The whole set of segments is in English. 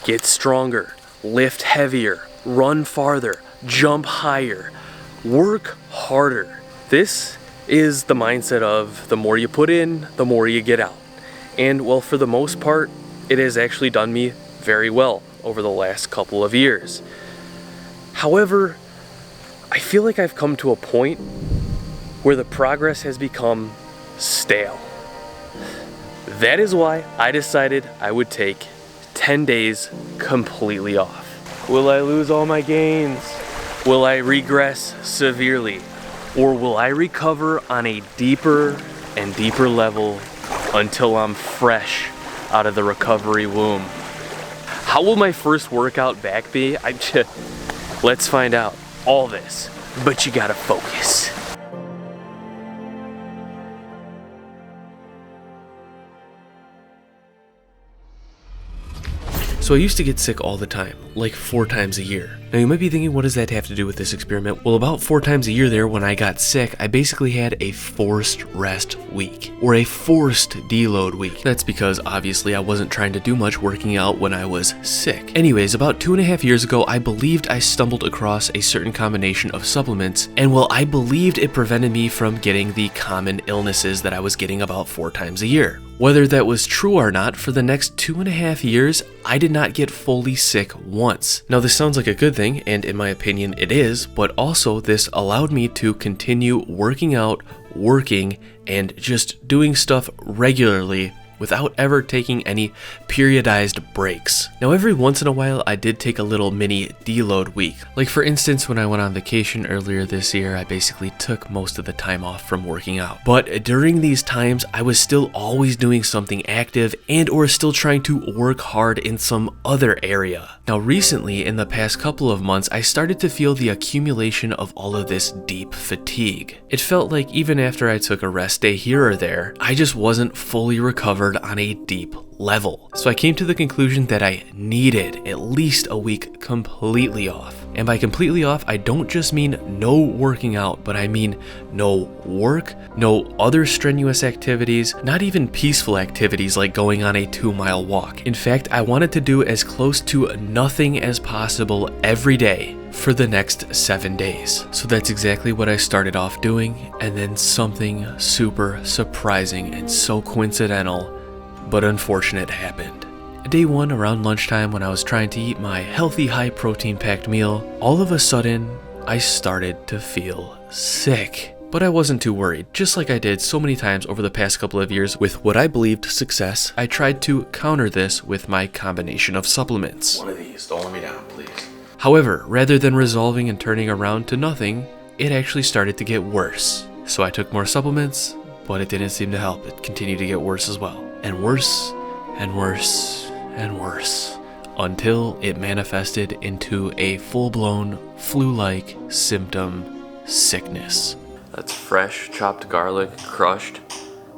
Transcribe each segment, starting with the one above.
get stronger, lift heavier, run farther, jump higher, work harder. This is the mindset of the more you put in, the more you get out. And well, for the most part, it has actually done me very well over the last couple of years. However, I feel like I've come to a point where the progress has become stale. That is why I decided I would take 10 days completely off. Will I lose all my gains? Will I regress severely? Or will I recover on a deeper and deeper level until I'm fresh out of the recovery womb? How will my first workout back be? Let's find out all this, but you gotta focus. So I used to get sick all the time, like 4 times a year. Now you might be thinking, what does that have to do with this experiment? Well, about 4 times a year there, when I got sick, I basically had a forced rest week, or a forced deload week. That's because obviously I wasn't trying to do much working out when I was sick. Anyways, about 2.5 years ago, I believed I stumbled across a certain combination of supplements, and well, I believed it prevented me from getting the common illnesses that I was getting about 4 times a year. Whether that was true or not, for the next 2.5 years, I did not get fully sick once. Now this sounds like a good thing, and in my opinion it is, but also this allowed me to continue working out, working, and just doing stuff regularly without ever taking any periodized breaks. Now every once in a while I did take a little mini deload week. Like for instance, when I went on vacation earlier this year, I basically took most of the time off from working out. But during these times, I was still always doing something active and or still trying to work hard in some other area. Now recently, in the past couple of months, I started to feel the accumulation of all of this deep fatigue. It felt like even after I took a rest day here or there, I just wasn't fully recovered on a deep level. So I came to the conclusion that I needed at least a week completely off. And by completely off, I don't just mean no working out, but I mean no work, no other strenuous activities, not even peaceful activities like going on a 2-mile walk. In fact, I wanted to do as close to nothing as possible every day for the next 7 days. So that's exactly what I started off doing, and then something super surprising and so coincidental but unfortunate happened. Day 1, around lunchtime, when I was trying to eat my healthy, high protein packed meal, all of a sudden I started to feel sick. But I wasn't too worried. Just like I did so many times over the past couple of years with what I believed success, I tried to counter this with my combination of supplements. One of these, don't let me down, please. However, rather than resolving and turning around to nothing, it actually started to get worse. So I took more supplements, but it didn't seem to help. It continued to get worse as well. And worse, and worse, and worse, until it manifested into a full-blown flu-like symptom sickness. That's fresh chopped garlic, crushed.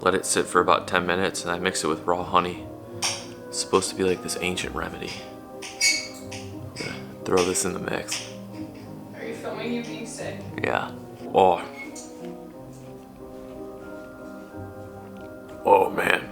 Let it sit for about 10 minutes and I mix it with raw honey. It's supposed to be like this ancient remedy. Throw this in the mix. Are you filming you being sick? Yeah. Oh. Oh man.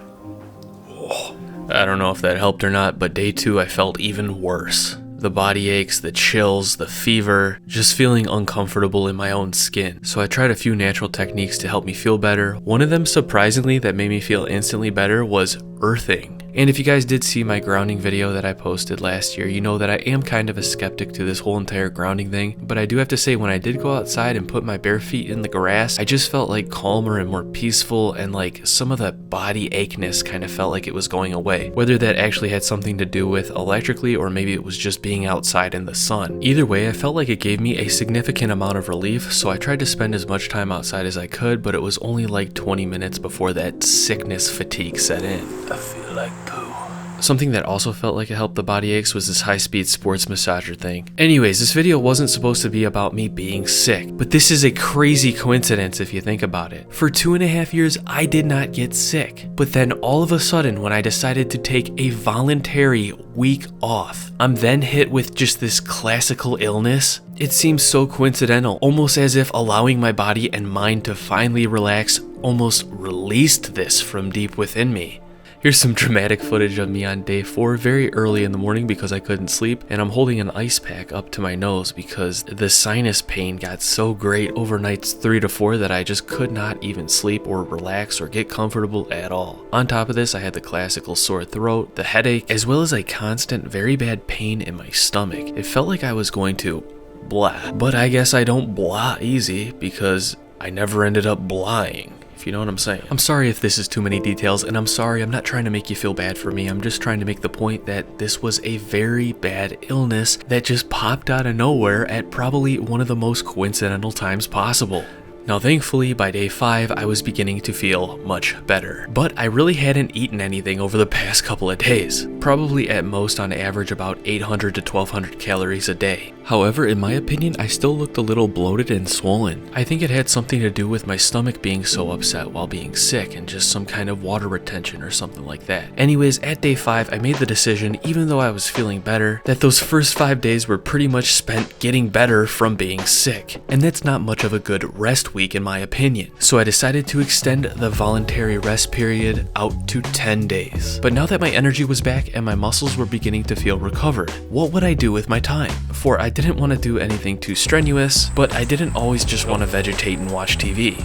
Oh. I don't know if that helped or not, but day 2 I felt even worse. The body aches, the chills, the fever, just feeling uncomfortable in my own skin. So I tried a few natural techniques to help me feel better. One of them, surprisingly, that made me feel instantly better was earthing. And if you guys did see my grounding video that I posted last year, you know that I am kind of a skeptic to this whole entire grounding thing. But I do have to say, when I did go outside and put my bare feet in the grass, I just felt like calmer and more peaceful, and like some of the body acheness kind of felt like it was going away. Whether that actually had something to do with electrically, or maybe it was just being outside in the sun. Either way, I felt like it gave me a significant amount of relief, so I tried to spend as much time outside as I could, but it was only like 20 minutes before that sickness fatigue set in. I feel like poo. Something that also felt like it helped the body aches was this high-speed sports massager thing. Anyways, this video wasn't supposed to be about me being sick, but this is a crazy coincidence if you think about it. For 2.5 years, I did not get sick. But then all of a sudden, when I decided to take a voluntary week off, I'm then hit with just this classical illness. It seems so coincidental, almost as if allowing my body and mind to finally relax almost released this from deep within me. Here's some dramatic footage of me on day 4 very early in the morning because I couldn't sleep, and I'm holding an ice pack up to my nose because the sinus pain got so great over nights 3 to 4 that I just could not even sleep or relax or get comfortable at all. On top of this, I had the classical sore throat, the headache, as well as a constant very bad pain in my stomach. It felt like I was going to blah, but I guess I don't blah easy because I never ended up blahing. You know what I'm saying? I'm sorry if this is too many details, and I'm sorry, I'm not trying to make you feel bad for me. I'm just trying to make the point that this was a very bad illness that just popped out of nowhere at probably one of the most coincidental times possible. Now thankfully, by day 5, I was beginning to feel much better, but I really hadn't eaten anything over the past couple of days, probably at most on average about 800 to 1200 calories a day. However, in my opinion, I still looked a little bloated and swollen. I think it had something to do with my stomach being so upset while being sick and just some kind of water retention or something like that. Anyways, at day 5, I made the decision, even though I was feeling better, that those first 5 days were pretty much spent getting better from being sick. And that's not much of a good rest week in my opinion. So I decided to extend the voluntary rest period out to 10 days. But now that my energy was back and my muscles were beginning to feel recovered, what would I do with my time? For I didn't want to do anything too strenuous, but I didn't always just want to vegetate and watch TV.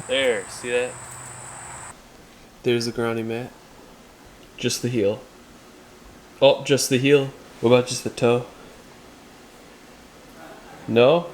There, see that? There's the grounding mat. Just the heel. Oh, just the heel. What about just the toe? No?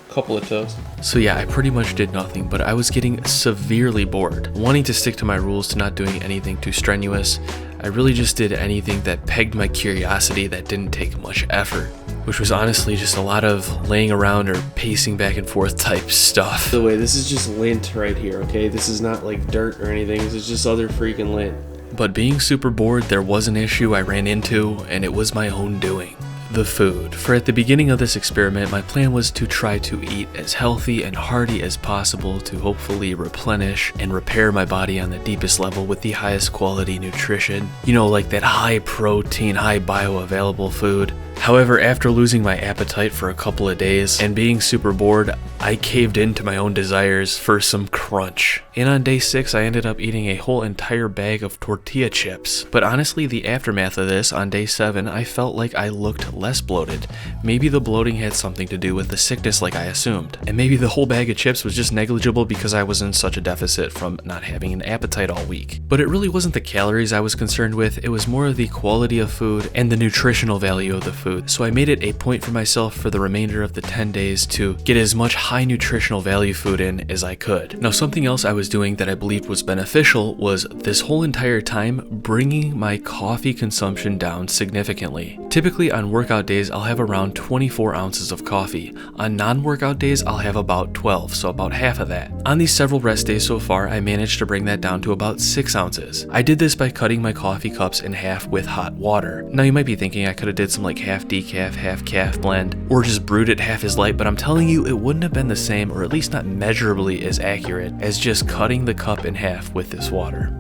Couple of toes. So yeah, I pretty much did nothing, but I was getting severely bored. Wanting to stick to my rules to not doing anything too strenuous, I really just did anything that pegged my curiosity that didn't take much effort, which was honestly just a lot of laying around or pacing back and forth type stuff. By the way, this is just lint right here, okay? This is not like dirt or anything, this is just other freaking lint. But being super bored, there was an issue I ran into, and it was my own doing. The food. For at the beginning of this experiment, my plan was to try to eat as healthy and hearty as possible to hopefully replenish and repair my body on the deepest level with the highest quality nutrition. You know, like that high protein, high bioavailable food. However, after losing my appetite for a couple of days and being super bored, I caved into my own desires for some crunch. And on day 6, I ended up eating a whole entire bag of tortilla chips. But honestly, the aftermath of this, on day 7, I felt like I looked less bloated. Maybe the bloating had something to do with the sickness like I assumed. And maybe the whole bag of chips was just negligible because I was in such a deficit from not having an appetite all week. But it really wasn't the calories I was concerned with, it was more of the quality of food and the nutritional value of the food. So I made it a point for myself for the remainder of the 10 days to get as much high nutritional value food in as I could. Now, something else I was doing that I believed was beneficial was this whole entire time bringing my coffee consumption down significantly. Typically on workout days, I'll have around 24 ounces of coffee. On non-workout days, I'll have about 12, so about half of that. On these several rest days so far, I managed to bring that down to about 6 ounces. I did this by cutting my coffee cups in half with hot water. Now you might be thinking I could have did some like half decaf, half calf blend, or just brewed it half as light, but I'm telling you, it wouldn't have been the same, or at least not measurably as accurate, as just cutting the cup in half with this water.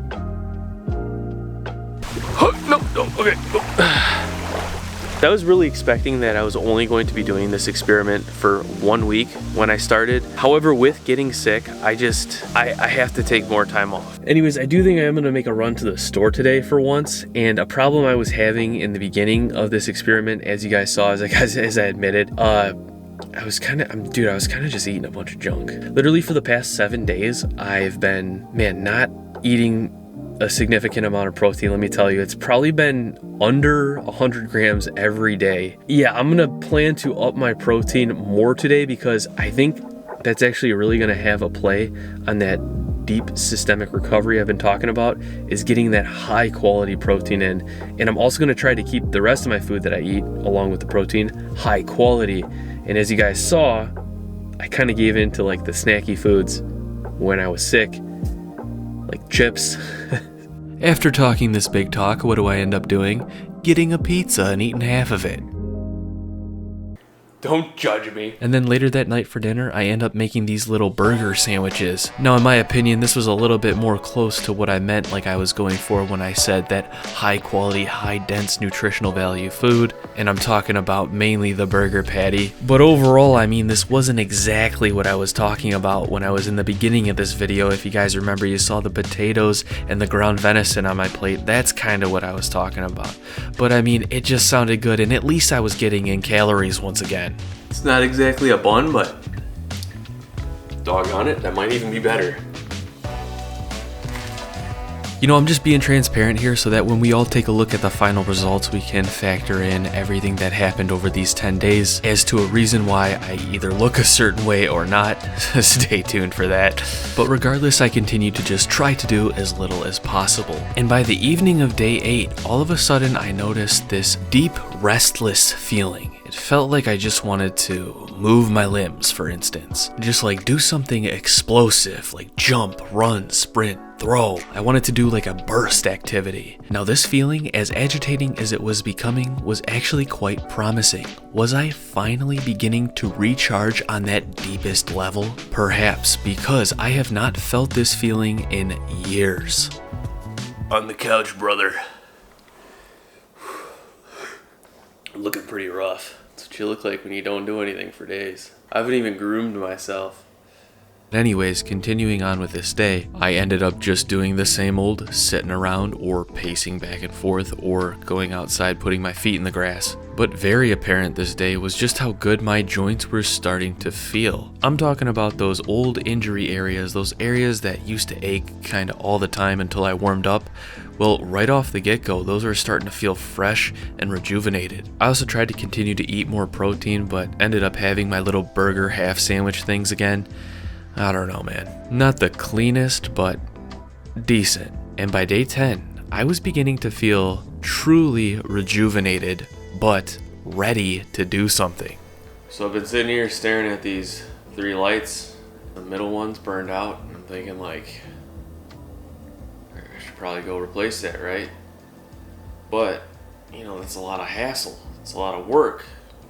No, okay. I was really expecting that I was only going to be doing this experiment for 1 week when I started. However, with getting sick, I have to take more time off. Anyways, I do think I am gonna make a run to the store today for once. And a problem I was having in the beginning of this experiment, as you guys saw, as I admitted, I was kind of just eating a bunch of junk. Literally for the past 7 days, I've been, not eating a significant amount of protein. Let me tell you, it's probably been under 100 grams every day. Yeah, I'm gonna plan to up my protein more today because I think that's actually really gonna have a play on that deep systemic recovery I've been talking about, is getting that high quality protein in. And I'm also gonna try to keep the rest of my food that I eat along with the protein high quality. And as you guys saw, I kind of gave in to like the snacky foods when I was sick, like chips. After talking this big talk, what do I end up doing? Getting a pizza and eating half of it. Don't judge me. And then later that night for dinner, I end up making these little burger sandwiches. Now, in my opinion, this was a little bit more close to what I meant like I was going for when I said that high quality, high dense nutritional value food. And I'm talking about mainly the burger patty. But overall, I mean, this wasn't exactly what I was talking about when I was in the beginning of this video. If you guys remember, you saw the potatoes and the ground venison on my plate. That's kind of what I was talking about. But I mean, it just sounded good, and at least I was getting in calories once again. It's not exactly a bun, but doggone it, that might even be better. You know, I'm just being transparent here so that when we all take a look at the final results, we can factor in everything that happened over these 10 days as to a reason why I either look a certain way or not. Stay tuned for that. But regardless, I continue to just try to do as little as possible. And by the evening of day 8, all of a sudden I noticed this deep, restless feeling. It felt like I just wanted to move my limbs, for instance. Just like do something explosive, like jump, run, sprint, throw. I wanted to do like a burst activity. Now this feeling, as agitating as it was becoming, was actually quite promising. Was I finally beginning to recharge on that deepest level? Perhaps, because I have not felt this feeling in years. On the couch, brother. Looking pretty rough. That's what you look like when you don't do anything for days. I haven't even groomed myself. Anyways, continuing on with this day, I ended up just doing the same old sitting around or pacing back and forth or going outside putting my feet in the grass. But very apparent this day was just how good my joints were starting to feel. I'm talking about those old injury areas, those areas that used to ache kind of all the time until I warmed up. Well, right off the get-go, those are starting to feel fresh and rejuvenated. I also tried to continue to eat more protein, but ended up having my little burger half sandwich things again. I don't know, man. Not the cleanest, but decent. And by day 10, I was beginning to feel truly rejuvenated, but ready to do something. So I've been sitting here staring at these 3 lights. The middle one's burned out, and I'm thinking like, I should probably go replace that, right? But, you know, that's a lot of hassle. It's a lot of work.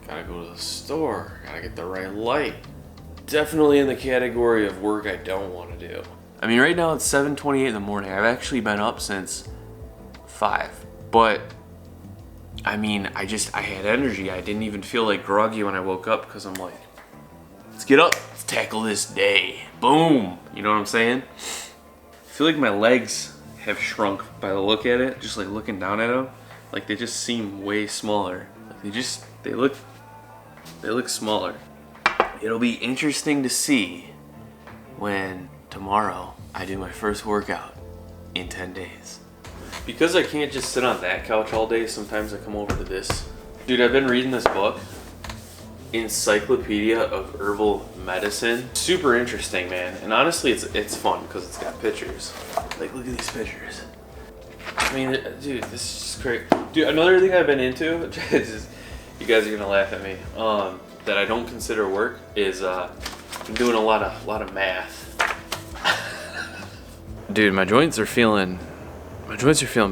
Gotta go to the store, gotta get the right light. Definitely in the category of work I don't want to do. I mean, right now it's 7:28 in the morning. I've actually been up since 5. But, I mean, I had energy. I didn't even feel like groggy when I woke up because I'm like, let's get up. Let's tackle this day. Boom. You know what I'm saying? I feel like my legs have shrunk by the look at it. Just like looking down at them. Like they just seem way smaller. Like they look smaller. It'll be interesting to see when tomorrow I do my first workout in 10 days. Because I can't just sit on that couch all day, sometimes I come over to this. Dude, I've been reading this book, Encyclopedia of Herbal Medicine. Super interesting, man. And honestly, it's fun because it's got pictures. Like, look at these pictures. I mean, dude, this is just great. Dude, another thing I've been into, you guys are gonna laugh at me, that I don't consider work is I'm doing a lot of math. Dude, my joints are feeling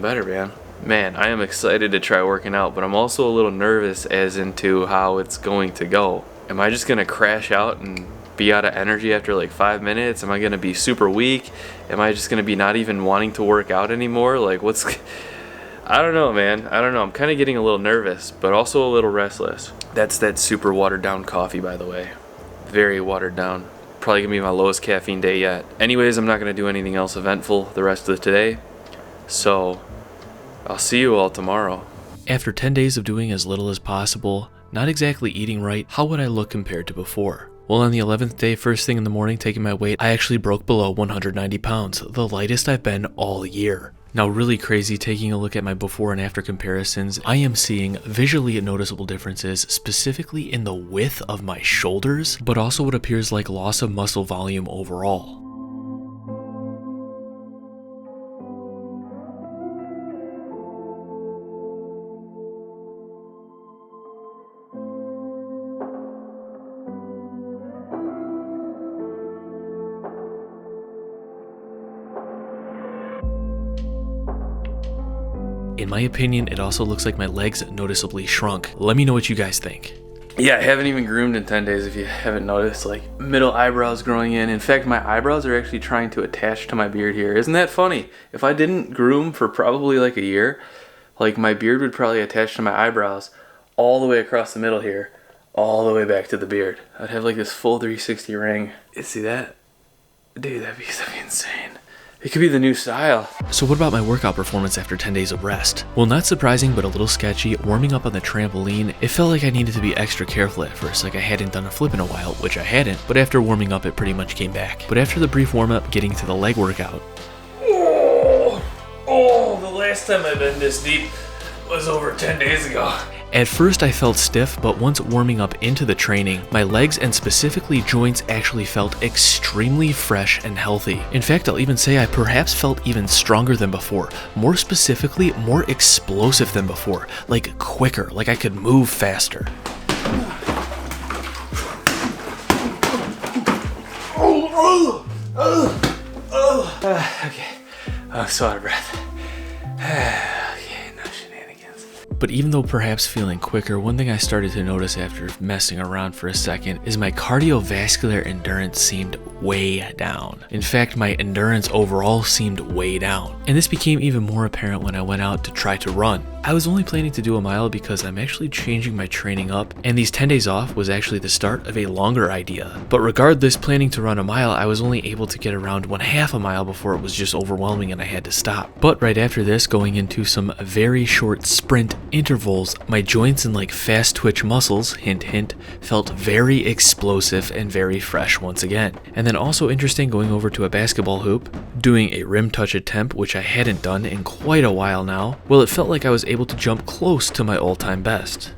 better, man. Man, I am excited to try working out, but I'm also a little nervous as into how it's going to go. Am I just gonna crash out and be out of energy after like 5 minutes? Am I gonna be super weak? Am I just gonna be not even wanting to work out anymore? Like I don't know, man. I don't know. I'm kind of getting a little nervous, but also a little restless. That's that super watered down coffee, by the way. Very watered down. Probably gonna be my lowest caffeine day yet. Anyways, I'm not gonna do anything else eventful the rest of today. So, I'll see you all tomorrow. After 10 days of doing as little as possible, not exactly eating right, how would I look compared to before? Well, on the 11th day, first thing in the morning, taking my weight, I actually broke below 190 pounds, the lightest I've been all year. Now, really crazy, taking a look at my before and after comparisons, I am seeing visually noticeable differences, specifically in the width of my shoulders, but also what appears like loss of muscle volume overall. In my opinion, it also looks like my legs noticeably shrunk. Let me know what you guys think. Yeah, I haven't even groomed in 10 days if you haven't noticed. Like, middle eyebrows growing in. In fact, my eyebrows are actually trying to attach to my beard here. Isn't that funny? If I didn't groom for probably like a year, like my beard would probably attach to my eyebrows all the way across the middle here, all the way back to the beard. I'd have like this full 360 ring. You see that? Dude, that'd be insane. It could be the new style. So what about my workout performance after 10 days of rest? Well, not surprising, but a little sketchy. Warming up on the trampoline, it felt like I needed to be extra careful at first, like I hadn't done a flip in a while, which I hadn't, but after warming up, it pretty much came back. But after the brief warm up, getting to the leg workout. Oh, the last time I've been this deep was over 10 days ago. At first I felt stiff, but once warming up into the training, my legs and specifically joints actually felt extremely fresh and healthy. In fact, I'll even say I perhaps felt even stronger than before. More specifically, more explosive than before. Like quicker, like I could move faster. Okay, I'm so out of breath. Okay, no shenanigans. But even though perhaps feeling quicker, one thing I started to notice after messing around for a second is my cardiovascular endurance seemed way down. In fact, my endurance overall seemed way down. And this became even more apparent when I went out to try to run. I was only planning to do a mile because I'm actually changing my training up, and these 10 days off was actually the start of a longer idea. But regardless, planning to run a mile, I was only able to get around 1/2 a mile before it was just overwhelming and I had to stop. But right after this, going into some very short sprint intervals, my joints and like fast twitch muscles, hint hint, felt very explosive and very fresh once again. And then also interesting, going over to a basketball hoop, doing a rim touch attempt, which I hadn't done in quite a while now. Well, it felt like I was able to jump close to my all-time best.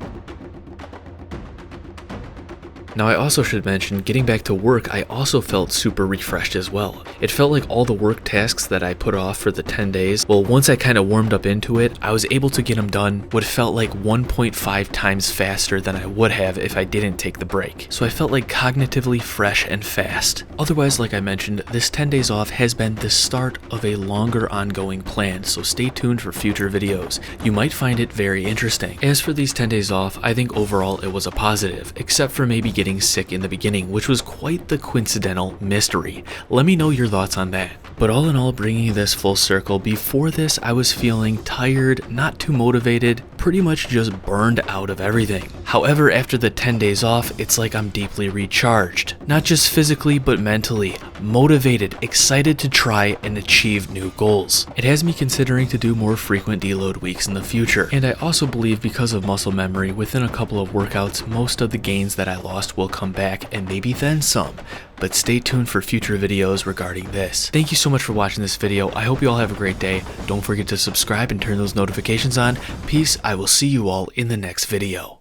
Now I also should mention, getting back to work, I also felt super refreshed as well. It felt like all the work tasks that I put off for the 10 days, well, once I kind of warmed up into it, I was able to get them done what felt like 1.5 times faster than I would have if I didn't take the break. So I felt like cognitively fresh and fast. Otherwise, like I mentioned, this 10 days off has been the start of a longer ongoing plan, so stay tuned for future videos. You might find it very interesting. As for these 10 days off, I think overall it was a positive, except for maybe getting sick in the beginning, which was quite the coincidental mystery. Let me know your thoughts on that. But all in all, bringing this full circle, before this I was feeling tired, not too motivated, pretty much just burned out of everything. However, after the 10 days off, it's like I'm deeply recharged. Not just physically, but mentally. Motivated, excited to try and achieve new goals. It has me considering to do more frequent deload weeks in the future. And I also believe because of muscle memory, within a couple of workouts, most of the gains that I lost will come back and maybe then some. But stay tuned for future videos regarding this. Thank you so much for watching this video. I hope you all have a great day. Don't forget to subscribe and turn those notifications on. Peace. I will see you all in the next video.